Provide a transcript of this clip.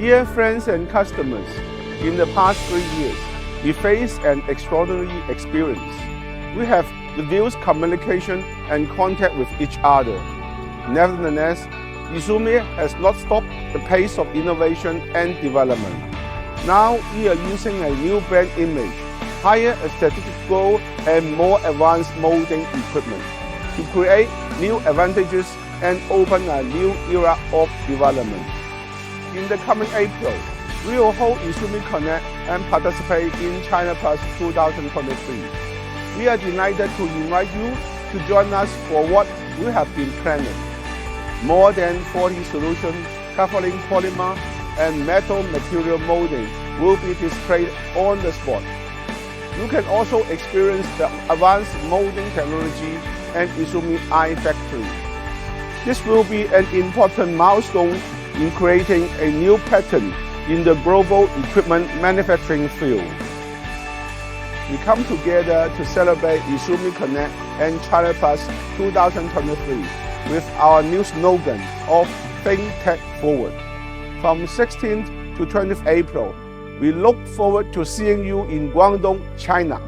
Dear friends and customers, in the past 3 years, we faced an extraordinary experience. We have reduced communication and contact with each other. Nevertheless, Yizumi has not stopped the pace of innovation and development. Now we are using a new brand image, higher aesthetic goal, and more advanced molding equipment to create new advantages and open a new era of development. In the coming April, we will hold Yizumi Connect and participate in Chinaplas 2023. We are delighted to invite you to join us for what we have been planning. More than 40 solutions covering polymer and metal material molding will be displayed on the spot. You can also experience the advanced molding technology and Yizumi Eye Factory. This will be an important milestone in creating a new pattern in the global equipment manufacturing field. We come together to celebrate Yizumi Connect and Chinaplas 2023 with our new slogan of Think Tech Forward. From 16th to 20th April, we look forward to seeing you in Guangdong, China.